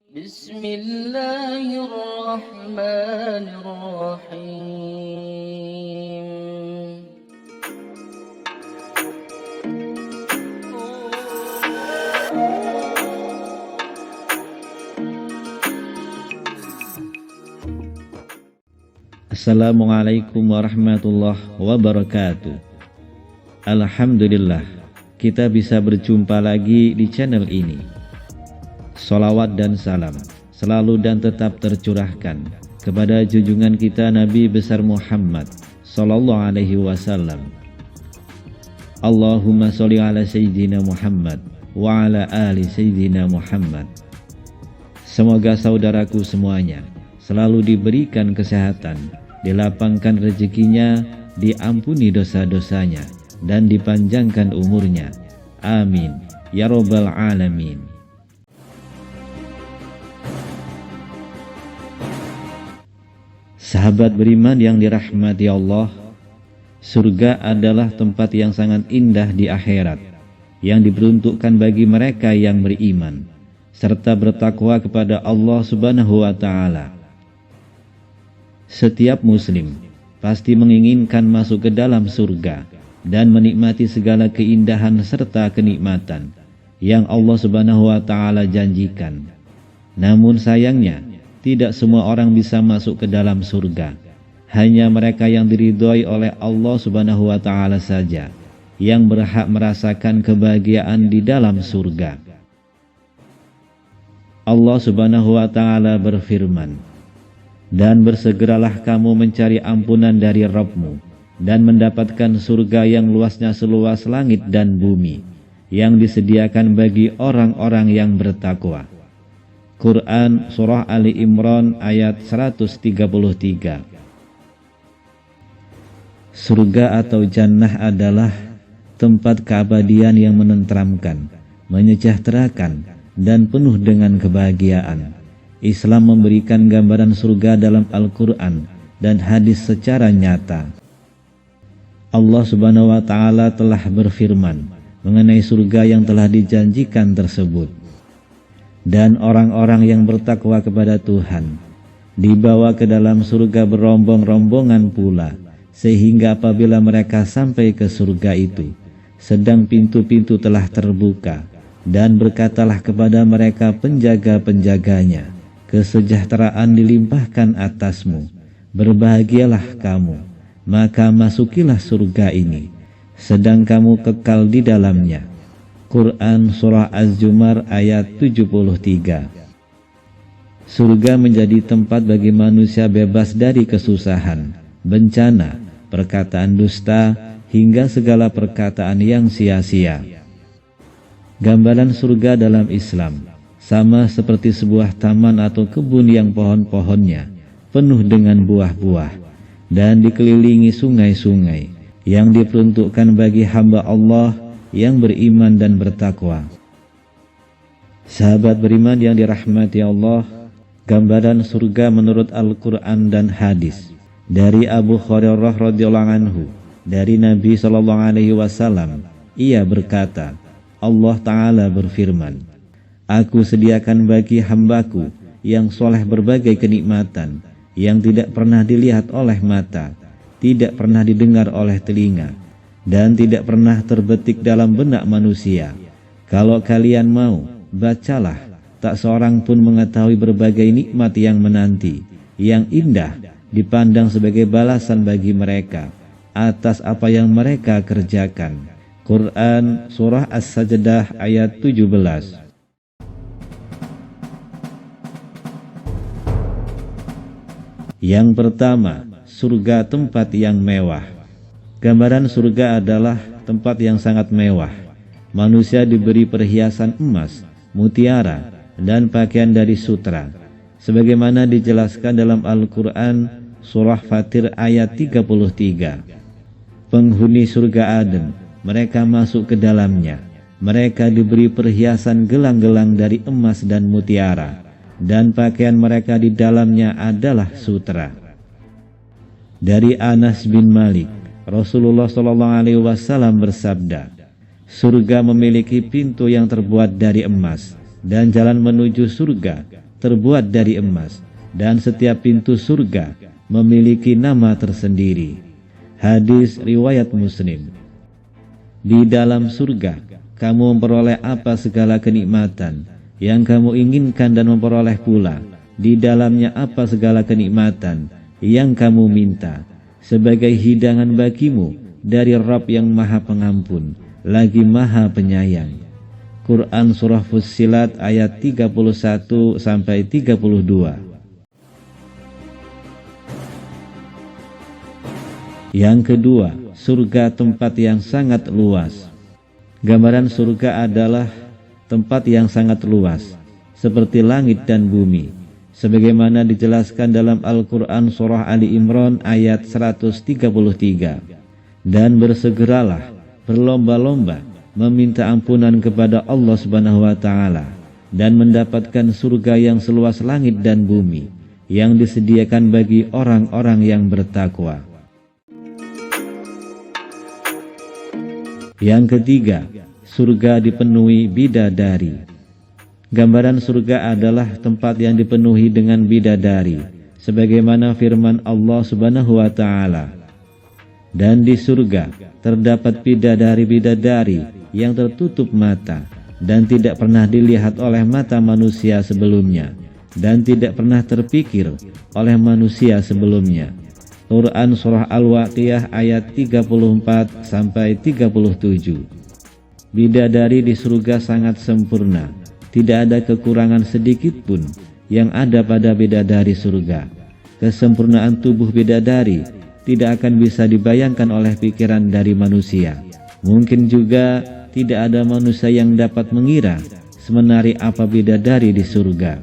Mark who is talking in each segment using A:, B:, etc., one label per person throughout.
A: Bismillahirrahmanirrahim.
B: Assalamualaikum warahmatullahi wabarakatuh. Alhamdulillah, kita bisa berjumpa lagi di channel ini. Sholawat dan salam selalu dan tetap tercurahkan kepada junjungan kita Nabi besar Muhammad sallallahu alaihi wasallam. Allahumma sholli ala sayyidina Muhammad wa ala ali sayyidina Muhammad. Semoga saudaraku semuanya selalu diberikan kesehatan, dilapangkan rezekinya, diampuni dosa-dosanya, dan dipanjangkan umurnya. Amin ya robbal alamin. Sahabat beriman yang dirahmati Allah, surga adalah tempat yang sangat indah di akhirat, yang diperuntukkan bagi mereka yang beriman serta bertakwa kepada Allah Subhanahu wa Ta'ala. Setiap muslim pasti menginginkan masuk ke dalam surga dan menikmati segala keindahan serta kenikmatan yang Allah Subhanahu wa Ta'ala janjikan. Namun sayangnya, tidak semua orang bisa masuk ke dalam surga. Hanya mereka yang diridhoi oleh Allah Subhanahu wa Ta'ala saja yang berhak merasakan kebahagiaan di dalam surga. Allah Subhanahu wa Ta'ala berfirman, "Dan bersegeralah kamu mencari ampunan dari Rabbmu dan mendapatkan surga yang luasnya seluas langit dan bumi, yang disediakan bagi orang-orang yang bertakwa." Quran Surah Ali Imran ayat 133. Surga atau jannah adalah tempat keabadian yang menenteramkan, menyejahterakan, dan penuh dengan kebahagiaan. Islam memberikan gambaran surga dalam Al-Quran dan hadis secara nyata. Allah Subhanahu wa Ta'ala telah berfirman mengenai surga yang telah dijanjikan tersebut. Dan orang-orang yang bertakwa kepada Tuhan dibawa ke dalam surga berombong-rombongan pula, sehingga apabila mereka sampai ke surga itu, sedang pintu-pintu telah terbuka, dan berkatalah kepada mereka penjaga-penjaganya, "Kesejahteraan dilimpahkan atasmu, berbahagialah kamu, maka masukilah surga ini, sedang kamu kekal di dalamnya." Quran Surah Az-Zumar ayat 73. Surga menjadi tempat bagi manusia bebas dari kesusahan, bencana, perkataan dusta, hingga segala perkataan yang sia-sia. Gambaran surga dalam Islam sama seperti sebuah taman atau kebun yang pohon-pohonnya penuh dengan buah-buah dan dikelilingi sungai-sungai yang diperuntukkan bagi hamba Allah yang beriman dan bertakwa. Sahabat beriman yang dirahmati Allah, gambaran surga menurut Al-Quran dan hadis dari Abu Hurairah radhiyallahu anhu dari Nabi sallallahu alaihi wasallam, ia berkata, Allah Ta'ala berfirman, "Aku sediakan bagi hambaku yang soleh berbagai kenikmatan yang tidak pernah dilihat oleh mata, tidak pernah didengar oleh telinga, dan tidak pernah terbetik dalam benak manusia. Kalau kalian mau, bacalah, tak seorang pun mengetahui berbagai nikmat yang menanti, yang indah dipandang sebagai balasan bagi mereka atas apa yang mereka kerjakan." Quran Surah As-Sajdah ayat 17. Yang pertama, surga tempat yang mewah. Gambaran surga adalah tempat yang sangat mewah. Manusia diberi perhiasan emas, mutiara, dan pakaian dari sutra, sebagaimana dijelaskan dalam Al-Quran Surah Fatir ayat 33. Penghuni surga Aden, mereka masuk ke dalamnya. Mereka diberi perhiasan gelang-gelang dari emas dan mutiara, dan pakaian mereka di dalamnya adalah sutra. Dari Anas bin Malik, Rasulullah SAW bersabda, "Surga memiliki pintu yang terbuat dari emas, dan jalan menuju surga terbuat dari emas, dan setiap pintu surga memiliki nama tersendiri. Hadis riwayat Muslim. Di dalam surga kamu memperoleh apa segala kenikmatan yang kamu inginkan, dan memperoleh pula di dalamnya apa segala kenikmatan yang kamu minta, sebagai hidangan bagimu dari Rabb yang Maha Pengampun lagi Maha Penyayang. Quran Surah Fussilat ayat 31 sampai 32. Yang kedua, surga tempat yang sangat luas. Gambaran surga adalah tempat yang sangat luas, seperti langit dan bumi, sebagaimana dijelaskan dalam Al-Quran Surah Ali Imran ayat 133. Dan bersegeralah, berlomba-lomba meminta ampunan kepada Allah Subhanahu wa Ta'ala, dan mendapatkan surga yang seluas langit dan bumi, yang disediakan bagi orang-orang yang bertakwa. Yang ketiga, surga dipenuhi bidadari. Gambaran surga adalah tempat yang dipenuhi dengan bidadari, sebagaimana firman Allah Subhanahu wa Ta'ala. Dan di surga terdapat bidadari-bidadari yang tertutup mata dan tidak pernah dilihat oleh mata manusia sebelumnya, dan tidak pernah terpikir oleh manusia sebelumnya. Quran Surah Al-Waqiah ayat 34 sampai 37. Bidadari di surga sangat sempurna, tidak ada kekurangan sedikit pun yang ada pada bidadari surga. Kesempurnaan tubuh bidadari tidak akan bisa dibayangkan oleh pikiran dari manusia. Mungkin juga tidak ada manusia yang dapat mengira semenari apa bidadari di surga.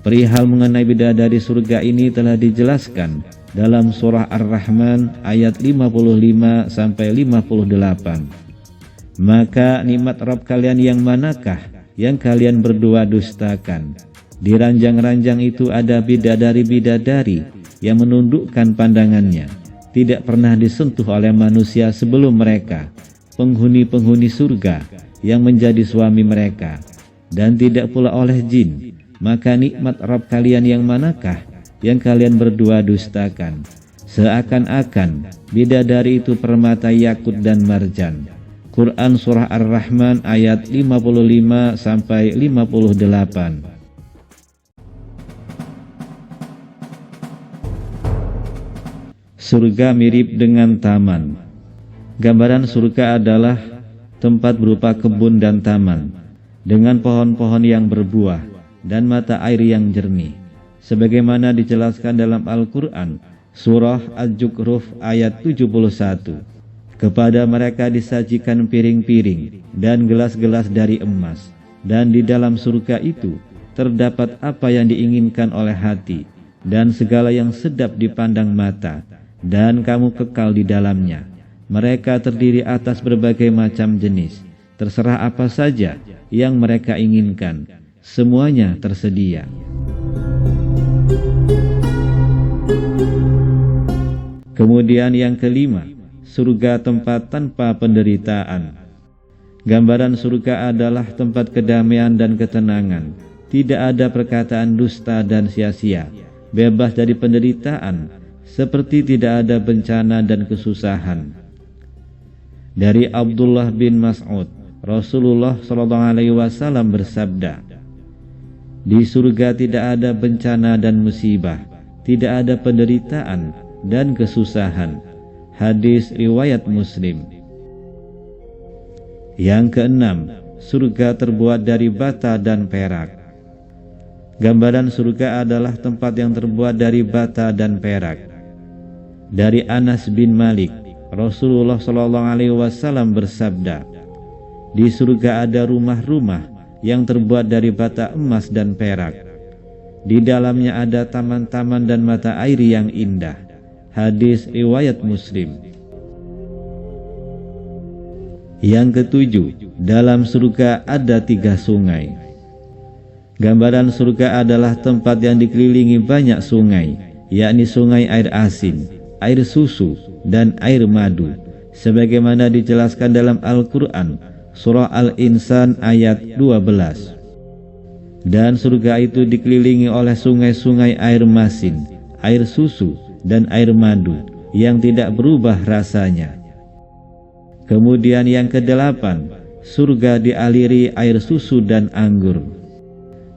B: Perihal mengenai bidadari surga ini telah dijelaskan dalam surah Ar-Rahman ayat 55 sampai 58. Maka nikmat Rabb kalian yang manakah yang kalian berdua dustakan? Di ranjang-ranjang itu ada bidadari-bidadari yang menundukkan pandangannya, tidak pernah disentuh oleh manusia sebelum mereka, penghuni-penghuni surga yang menjadi suami mereka, dan tidak pula oleh jin. Maka nikmat Rabb kalian yang manakah yang kalian berdua dustakan? Seakan-akan bidadari itu permata yakut dan marjan. Quran Surah Ar-Rahman ayat 55 sampai 58. Surga mirip dengan taman. Gambaran surga adalah tempat berupa kebun dan taman, dengan pohon-pohon yang berbuah dan mata air yang jernih, sebagaimana dijelaskan dalam Al-Quran Surah Al-Zukhruf ayat 71. Kepada mereka disajikan piring-piring dan gelas-gelas dari emas, dan di dalam surga itu terdapat apa yang diinginkan oleh hati, dan segala yang sedap dipandang mata, dan kamu kekal di dalamnya. Mereka terdiri atas berbagai macam jenis, terserah apa saja yang mereka inginkan, semuanya tersedia. Kemudian yang kelima, surga tempat tanpa penderitaan. Gambaran surga adalah tempat kedamaian dan ketenangan, tidak ada perkataan dusta dan sia-sia, bebas dari penderitaan, seperti tidak ada bencana dan kesusahan. Dari Abdullah bin Mas'ud, Rasulullah SAW bersabda, di surga tidak ada bencana dan musibah, tidak ada penderitaan dan kesusahan. Hadis riwayat Muslim. Yang keenam, surga terbuat dari bata dan perak. Gambaran surga adalah tempat yang terbuat dari bata dan perak. Dari Anas bin Malik, Rasulullah SAW bersabda, di surga ada rumah-rumah yang terbuat dari bata emas dan perak. Di dalamnya ada taman-taman dan mata air yang indah. Hadis riwayat Muslim. Yang ketujuh, dalam surga ada 3 sungai. Gambaran surga adalah tempat yang dikelilingi banyak sungai, yakni sungai air asin, air susu, dan air madu, sebagaimana dijelaskan dalam Al-Quran Surah Al-Insan ayat 12. Dan surga itu dikelilingi oleh sungai-sungai air masin, air susu, dan air madu yang tidak berubah rasanya. Kemudian yang kedelapan, surga dialiri air susu dan anggur.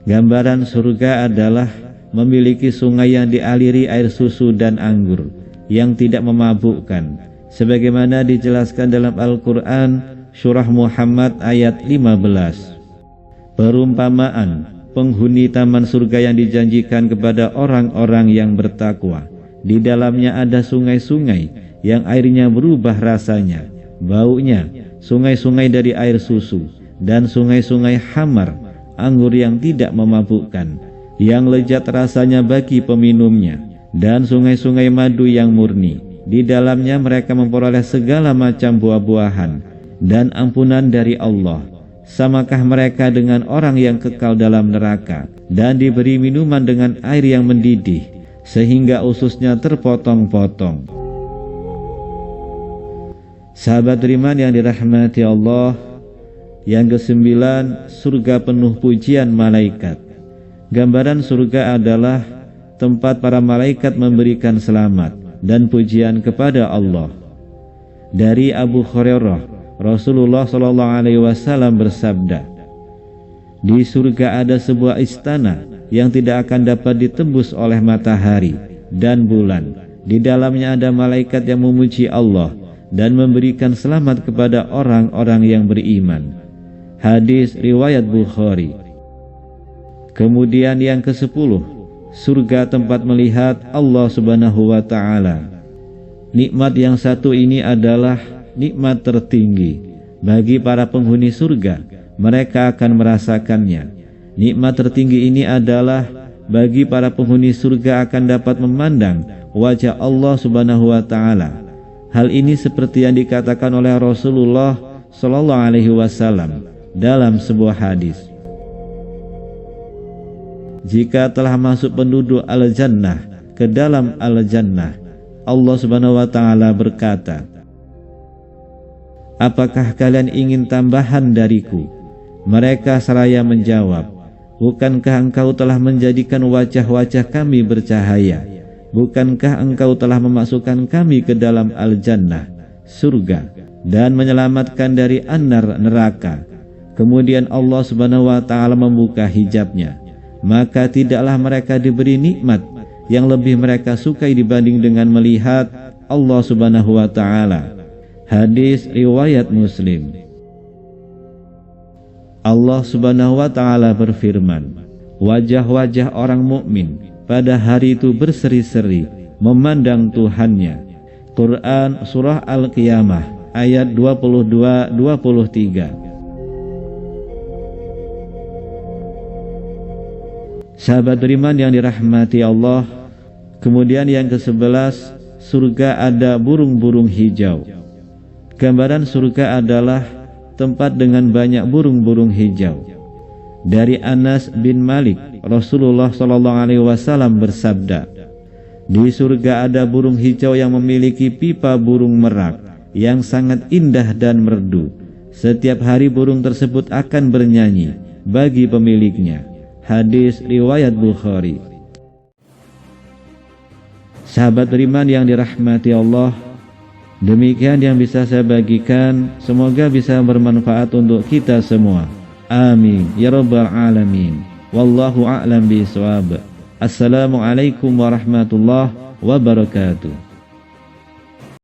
B: Gambaran surga adalah memiliki sungai yang dialiri air susu dan anggur yang tidak memabukkan, sebagaimana dijelaskan dalam Al-Quran surah Muhammad ayat 15. Perumpamaan penghuni taman surga yang dijanjikan kepada orang-orang yang bertakwa. Di dalamnya ada sungai-sungai yang airnya berubah rasanya, baunya, sungai-sungai dari air susu, dan sungai-sungai khamar, anggur yang tidak memabukkan, yang lezat rasanya bagi peminumnya, dan sungai-sungai madu yang murni. Di dalamnya mereka memperoleh segala macam buah-buahan dan ampunan dari Allah. Samakah mereka dengan orang yang kekal dalam neraka dan diberi minuman dengan air yang mendidih sehingga ususnya terpotong-potong? Sahabat beriman yang dirahmati Allah, yang kesembilan, surga penuh pujian malaikat. Gambaran surga adalah tempat para malaikat memberikan selamat dan pujian kepada Allah. Dari Abu Hurairah, Rasulullah SAW bersabda, di surga ada sebuah istana yang tidak akan dapat ditembus oleh matahari dan bulan. Di dalamnya ada malaikat yang memuji Allah dan memberikan selamat kepada orang-orang yang beriman. Hadis riwayat Bukhari. Kemudian yang ke-10, surga tempat melihat Allah Subhanahu wa Ta'ala. Nikmat yang satu ini adalah nikmat tertinggi bagi para penghuni surga. Mereka akan merasakannya. Nikmat tertinggi ini adalah bagi para penghuni surga akan dapat memandang wajah Allah Subhanahu wa Ta'ala. Hal ini seperti yang dikatakan oleh Rasulullah SAW dalam sebuah hadis. Jika telah masuk penduduk al-jannah ke dalam al-jannah, Allah Subhanahu wa Ta'ala berkata, apakah kalian ingin tambahan dariku? Mereka seraya menjawab, bukankah engkau telah menjadikan wajah-wajah kami bercahaya? Bukankah engkau telah memasukkan kami ke dalam al-jannah, surga, dan menyelamatkan dari an-nar, neraka? Kemudian Allah Subhanahu wa Ta'ala membuka hijabnya, maka tidaklah mereka diberi nikmat yang lebih mereka sukai dibanding dengan melihat Allah Subhanahu wa Ta'ala. Hadis riwayat Muslim. Allah Subhanahu wa Ta'ala berfirman, wajah-wajah orang mukmin pada hari itu berseri-seri memandang Tuhannya. Quran surah Al-Qiyamah ayat 22-23. Sahabat beriman yang dirahmati Allah, kemudian yang ke-11, surga ada burung-burung hijau. Gambaran surga adalah tempat dengan banyak burung-burung hijau. Dari Anas bin Malik, Rasulullah SAW bersabda, di surga ada burung hijau yang memiliki pipa burung merak yang sangat indah dan merdu. Setiap hari burung tersebut akan bernyanyi bagi pemiliknya. Hadis riwayat Bukhari. Sahabat beriman yang dirahmati Allah, demikian yang bisa saya bagikan, semoga bisa bermanfaat untuk kita semua. Amin ya rabbal alamin. Wallahu a'lam bishawab. Assalamualaikum warahmatullahi wabarakatuh.